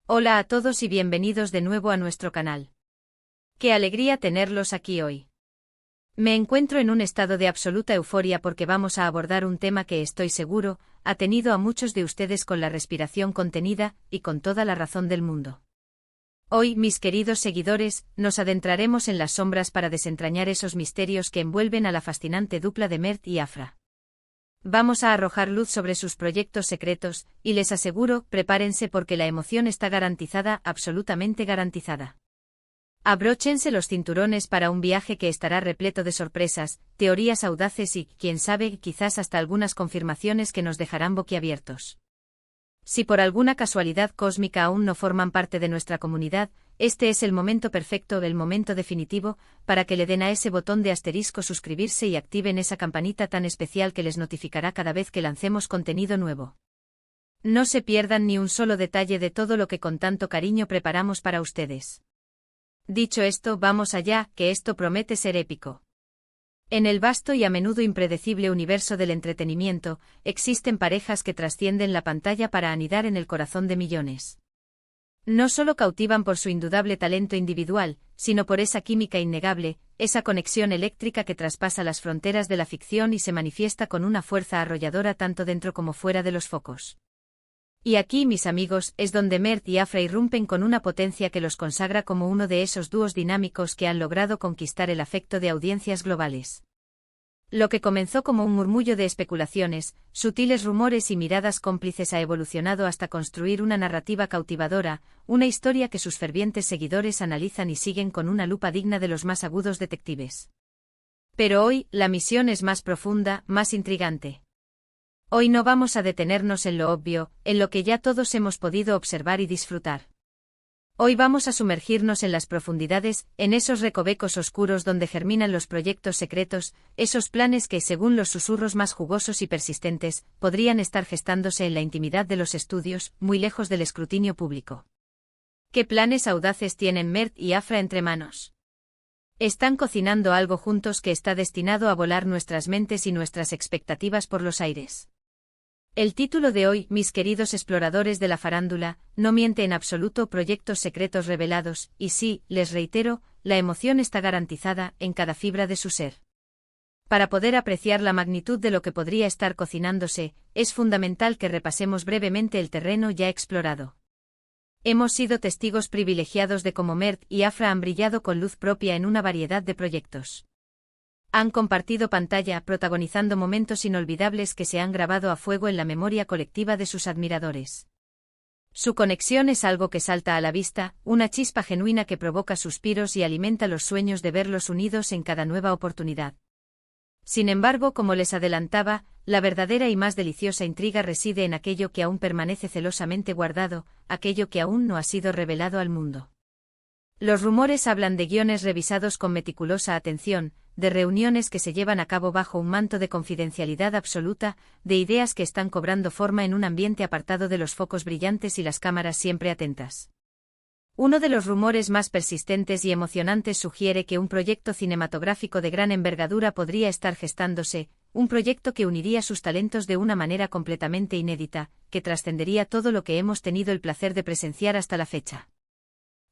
Hola a todos y bienvenidos de nuevo a nuestro canal. Qué alegría tenerlos aquí hoy. Me encuentro en un estado de absoluta euforia porque vamos a abordar un tema que estoy seguro ha tenido a muchos de ustedes con la respiración contenida y con toda la razón del mundo. Hoy, mis queridos seguidores, nos adentraremos en las sombras para desentrañar esos misterios que envuelven a la fascinante dupla de Mert y Afra. Vamos a arrojar luz sobre sus proyectos secretos, y les aseguro, prepárense porque la emoción está garantizada, absolutamente garantizada. Abróchense los cinturones para un viaje que estará repleto de sorpresas, teorías audaces y, quién sabe, quizás hasta algunas confirmaciones que nos dejarán boquiabiertos. Si por alguna casualidad cósmica aún no forman parte de nuestra comunidad, este es el momento perfecto, el momento definitivo, para que le den a ese botón de asterisco suscribirse y activen esa campanita tan especial que les notificará cada vez que lancemos contenido nuevo. No se pierdan ni un solo detalle de todo lo que con tanto cariño preparamos para ustedes. Dicho esto, vamos allá, que esto promete ser épico. En el vasto y a menudo impredecible universo del entretenimiento, existen parejas que trascienden la pantalla para anidar en el corazón de millones. No solo cautivan por su indudable talento individual, sino por esa química innegable, esa conexión eléctrica que traspasa las fronteras de la ficción y se manifiesta con una fuerza arrolladora tanto dentro como fuera de los focos. Y aquí, mis amigos, es donde Mert y Afra irrumpen con una potencia que los consagra como uno de esos dúos dinámicos que han logrado conquistar el afecto de audiencias globales. Lo que comenzó como un murmullo de especulaciones, sutiles rumores y miradas cómplices ha evolucionado hasta construir una narrativa cautivadora, una historia que sus fervientes seguidores analizan y siguen con una lupa digna de los más agudos detectives. Pero hoy, la misión es más profunda, más intrigante. Hoy no vamos a detenernos en lo obvio, en lo que ya todos hemos podido observar y disfrutar. Hoy vamos a sumergirnos en las profundidades, en esos recovecos oscuros donde germinan los proyectos secretos, esos planes que, según los susurros más jugosos y persistentes, podrían estar gestándose en la intimidad de los estudios, muy lejos del escrutinio público. ¿Qué planes audaces tienen Mert y Afra entre manos? Están cocinando algo juntos que está destinado a volar nuestras mentes y nuestras expectativas por los aires. El título de hoy, mis queridos exploradores de la farándula, no miente en absoluto: proyectos secretos revelados, y sí, les reitero, la emoción está garantizada en cada fibra de su ser. Para poder apreciar la magnitud de lo que podría estar cocinándose, es fundamental que repasemos brevemente el terreno ya explorado. Hemos sido testigos privilegiados de cómo Mert y Afra han brillado con luz propia en una variedad de proyectos. Han compartido pantalla, protagonizando momentos inolvidables que se han grabado a fuego en la memoria colectiva de sus admiradores. Su conexión es algo que salta a la vista, una chispa genuina que provoca suspiros y alimenta los sueños de verlos unidos en cada nueva oportunidad. Sin embargo, como les adelantaba, la verdadera y más deliciosa intriga reside en aquello que aún permanece celosamente guardado, aquello que aún no ha sido revelado al mundo. Los rumores hablan de guiones revisados con meticulosa atención, de reuniones que se llevan a cabo bajo un manto de confidencialidad absoluta, de ideas que están cobrando forma en un ambiente apartado de los focos brillantes y las cámaras siempre atentas. Uno de los rumores más persistentes y emocionantes sugiere que un proyecto cinematográfico de gran envergadura podría estar gestándose, un proyecto que uniría sus talentos de una manera completamente inédita, que trascendería todo lo que hemos tenido el placer de presenciar hasta la fecha.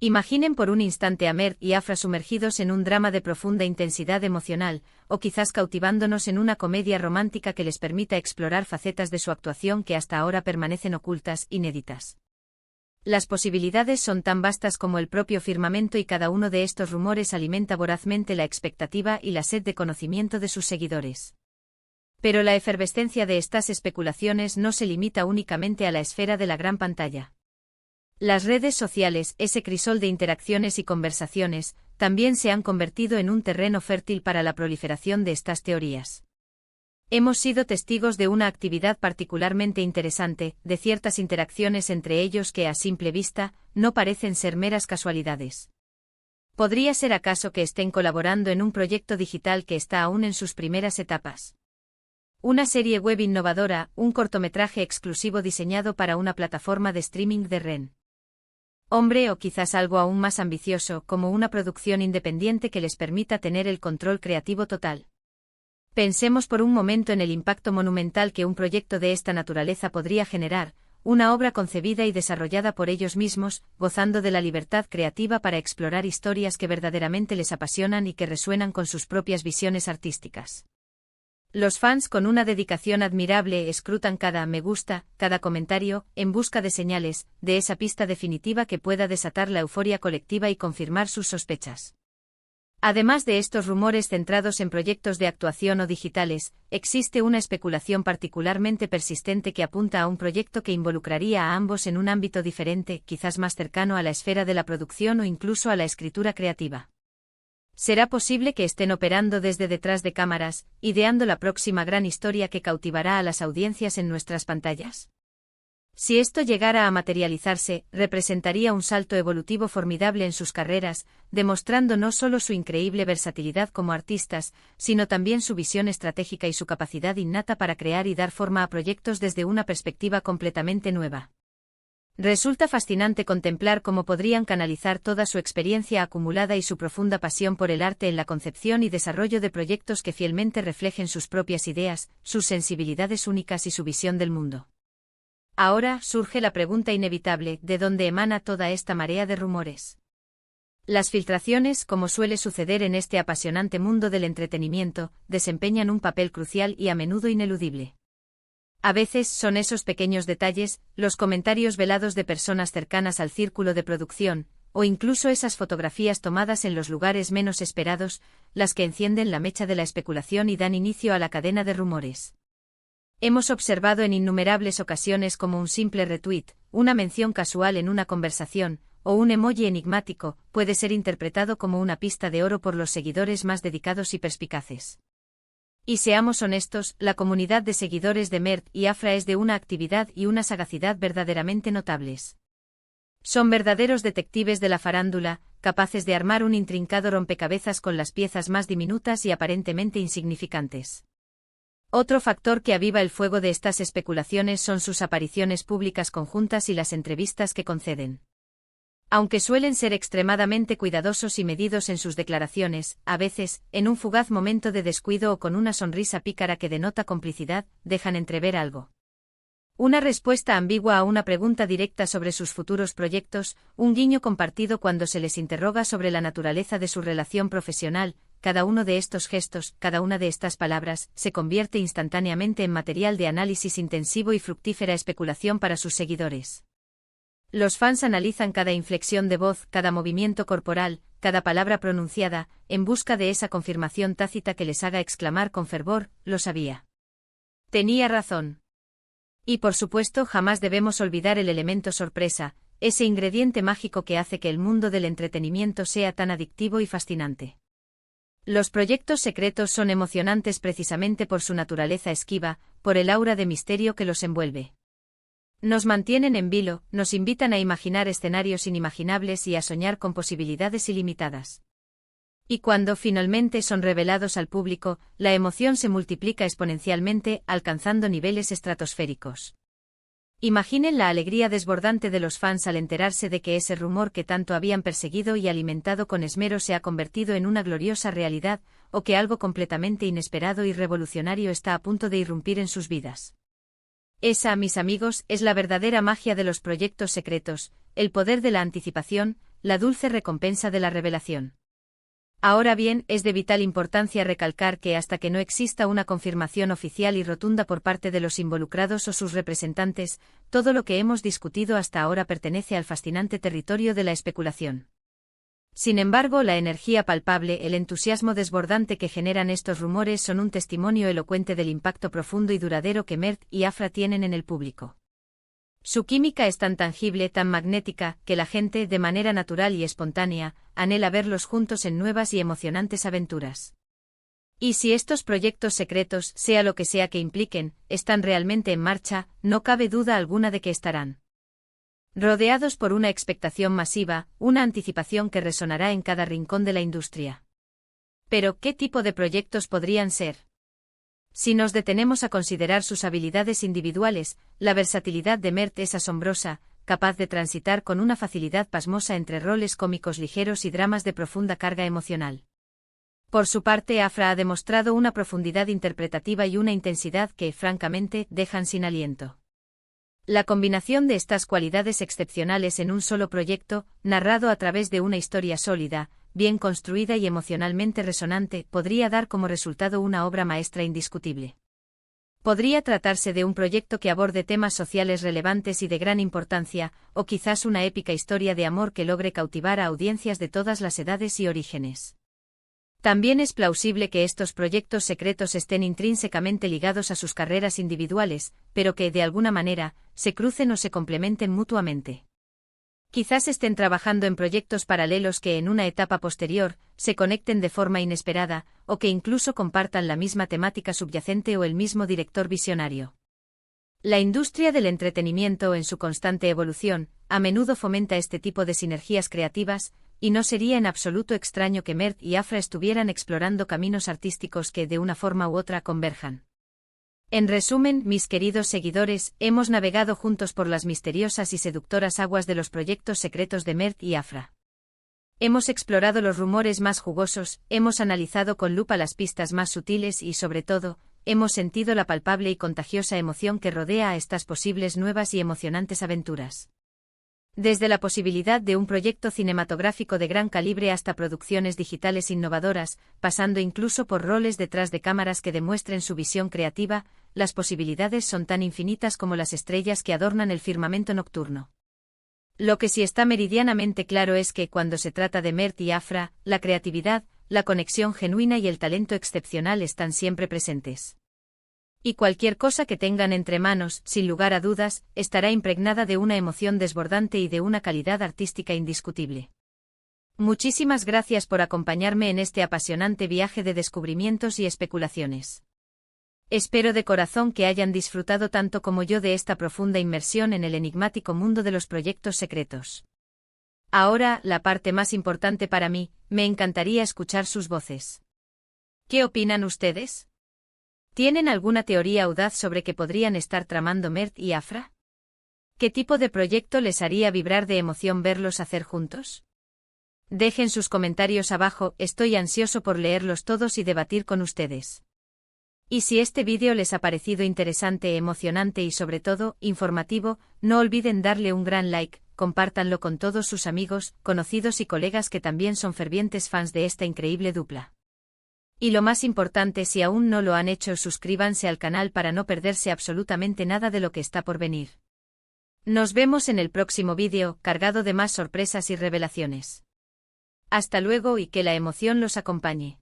Imaginen por un instante a Mert y Afra sumergidos en un drama de profunda intensidad emocional, o quizás cautivándonos en una comedia romántica que les permita explorar facetas de su actuación que hasta ahora permanecen ocultas, inéditas. Las posibilidades son tan vastas como el propio firmamento y cada uno de estos rumores alimenta vorazmente la expectativa y la sed de conocimiento de sus seguidores. Pero la efervescencia de estas especulaciones no se limita únicamente a la esfera de la gran pantalla. Las redes sociales, ese crisol de interacciones y conversaciones, también se han convertido en un terreno fértil para la proliferación de estas teorías. Hemos sido testigos de una actividad particularmente interesante, de ciertas interacciones entre ellos que a simple vista, no parecen ser meras casualidades. ¿Podría ser acaso que estén colaborando en un proyecto digital que está aún en sus primeras etapas? Una serie web innovadora, un cortometraje exclusivo diseñado para una plataforma de streaming de Ren. Hombre, o quizás algo aún más ambicioso, como una producción independiente que les permita tener el control creativo total. Pensemos por un momento en el impacto monumental que un proyecto de esta naturaleza podría generar, una obra concebida y desarrollada por ellos mismos, gozando de la libertad creativa para explorar historias que verdaderamente les apasionan y que resuenan con sus propias visiones artísticas. Los fans con una dedicación admirable escrutan cada me gusta, cada comentario, en busca de señales, de esa pista definitiva que pueda desatar la euforia colectiva y confirmar sus sospechas. Además de estos rumores centrados en proyectos de actuación o digitales, existe una especulación particularmente persistente que apunta a un proyecto que involucraría a ambos en un ámbito diferente, quizás más cercano a la esfera de la producción o incluso a la escritura creativa. ¿Será posible que estén operando desde detrás de cámaras, ideando la próxima gran historia que cautivará a las audiencias en nuestras pantallas? Si esto llegara a materializarse, representaría un salto evolutivo formidable en sus carreras, demostrando no solo su increíble versatilidad como artistas, sino también su visión estratégica y su capacidad innata para crear y dar forma a proyectos desde una perspectiva completamente nueva. Resulta fascinante contemplar cómo podrían canalizar toda su experiencia acumulada y su profunda pasión por el arte en la concepción y desarrollo de proyectos que fielmente reflejen sus propias ideas, sus sensibilidades únicas y su visión del mundo. Ahora surge la pregunta inevitable, ¿de dónde emana toda esta marea de rumores? Las filtraciones, como suele suceder en este apasionante mundo del entretenimiento, desempeñan un papel crucial y a menudo ineludible. A veces son esos pequeños detalles, los comentarios velados de personas cercanas al círculo de producción, o incluso esas fotografías tomadas en los lugares menos esperados, las que encienden la mecha de la especulación y dan inicio a la cadena de rumores. Hemos observado en innumerables ocasiones cómo un simple retweet, una mención casual en una conversación, o un emoji enigmático, puede ser interpretado como una pista de oro por los seguidores más dedicados y perspicaces. Y seamos honestos, la comunidad de seguidores de Mert y Afra es de una actividad y una sagacidad verdaderamente notables. Son verdaderos detectives de la farándula, capaces de armar un intrincado rompecabezas con las piezas más diminutas y aparentemente insignificantes. Otro factor que aviva el fuego de estas especulaciones son sus apariciones públicas conjuntas y las entrevistas que conceden. Aunque suelen ser extremadamente cuidadosos y medidos en sus declaraciones, a veces, en un fugaz momento de descuido o con una sonrisa pícara que denota complicidad, dejan entrever algo. Una respuesta ambigua a una pregunta directa sobre sus futuros proyectos, un guiño compartido cuando se les interroga sobre la naturaleza de su relación profesional. Cada uno de estos gestos, cada una de estas palabras, se convierte instantáneamente en material de análisis intensivo y fructífera especulación para sus seguidores. Los fans analizan cada inflexión de voz, cada movimiento corporal, cada palabra pronunciada, en busca de esa confirmación tácita que les haga exclamar con fervor, lo sabía. Tenía razón. Y por supuesto jamás debemos olvidar el elemento sorpresa, ese ingrediente mágico que hace que el mundo del entretenimiento sea tan adictivo y fascinante. Los proyectos secretos son emocionantes precisamente por su naturaleza esquiva, por el aura de misterio que los envuelve. Nos mantienen en vilo, nos invitan a imaginar escenarios inimaginables y a soñar con posibilidades ilimitadas. Y cuando finalmente son revelados al público, la emoción se multiplica exponencialmente, alcanzando niveles estratosféricos. Imaginen la alegría desbordante de los fans al enterarse de que ese rumor que tanto habían perseguido y alimentado con esmero se ha convertido en una gloriosa realidad, o que algo completamente inesperado y revolucionario está a punto de irrumpir en sus vidas. Esa, mis amigos, es la verdadera magia de los proyectos secretos, el poder de la anticipación, la dulce recompensa de la revelación. Ahora bien, es de vital importancia recalcar que hasta que no exista una confirmación oficial y rotunda por parte de los involucrados o sus representantes, todo lo que hemos discutido hasta ahora pertenece al fascinante territorio de la especulación. Sin embargo, la energía palpable, el entusiasmo desbordante que generan estos rumores son un testimonio elocuente del impacto profundo y duradero que Mert y Afra tienen en el público. Su química es tan tangible, tan magnética, que la gente, de manera natural y espontánea, anhela verlos juntos en nuevas y emocionantes aventuras. Y si estos proyectos secretos, sea lo que sea que impliquen, están realmente en marcha, no cabe duda alguna de que estarán rodeados por una expectación masiva, una anticipación que resonará en cada rincón de la industria. Pero, ¿qué tipo de proyectos podrían ser? Si nos detenemos a considerar sus habilidades individuales, la versatilidad de Mert es asombrosa, capaz de transitar con una facilidad pasmosa entre roles cómicos ligeros y dramas de profunda carga emocional. Por su parte, Afra ha demostrado una profundidad interpretativa y una intensidad que, francamente, dejan sin aliento. La combinación de estas cualidades excepcionales en un solo proyecto, narrado a través de una historia sólida, bien construida y emocionalmente resonante, podría dar como resultado una obra maestra indiscutible. Podría tratarse de un proyecto que aborde temas sociales relevantes y de gran importancia, o quizás una épica historia de amor que logre cautivar a audiencias de todas las edades y orígenes. También es plausible que estos proyectos secretos estén intrínsecamente ligados a sus carreras individuales, pero que, de alguna manera, se crucen o se complementen mutuamente. Quizás estén trabajando en proyectos paralelos que en una etapa posterior, se conecten de forma inesperada, o que incluso compartan la misma temática subyacente o el mismo director visionario. La industria del entretenimiento, en su constante evolución, a menudo fomenta este tipo de sinergias creativas, y no sería en absoluto extraño que Mert y Afra estuvieran explorando caminos artísticos que de una forma u otra converjan. En resumen, mis queridos seguidores, hemos navegado juntos por las misteriosas y seductoras aguas de los proyectos secretos de Mert y Afra. Hemos explorado los rumores más jugosos, hemos analizado con lupa las pistas más sutiles y, sobre todo, hemos sentido la palpable y contagiosa emoción que rodea a estas posibles nuevas y emocionantes aventuras. Desde la posibilidad de un proyecto cinematográfico de gran calibre hasta producciones digitales innovadoras, pasando incluso por roles detrás de cámaras que demuestren su visión creativa, las posibilidades son tan infinitas como las estrellas que adornan el firmamento nocturno. Lo que sí está meridianamente claro es que, cuando se trata de Mert y Afra, la creatividad, la conexión genuina y el talento excepcional están siempre presentes. Y cualquier cosa que tengan entre manos, sin lugar a dudas, estará impregnada de una emoción desbordante y de una calidad artística indiscutible. Muchísimas gracias por acompañarme en este apasionante viaje de descubrimientos y especulaciones. Espero de corazón que hayan disfrutado tanto como yo de esta profunda inmersión en el enigmático mundo de los proyectos secretos. Ahora, la parte más importante para mí, me encantaría escuchar sus voces. ¿Qué opinan ustedes? ¿Tienen alguna teoría audaz sobre qué podrían estar tramando Mert y Afra? ¿Qué tipo de proyecto les haría vibrar de emoción verlos hacer juntos? Dejen sus comentarios abajo, estoy ansioso por leerlos todos y debatir con ustedes. Y si este vídeo les ha parecido interesante, emocionante y sobre todo, informativo, no olviden darle un gran like, compártanlo con todos sus amigos, conocidos y colegas que también son fervientes fans de esta increíble dupla. Y lo más importante, si aún no lo han hecho, suscríbanse al canal para no perderse absolutamente nada de lo que está por venir. Nos vemos en el próximo vídeo, cargado de más sorpresas y revelaciones. Hasta luego y que la emoción los acompañe.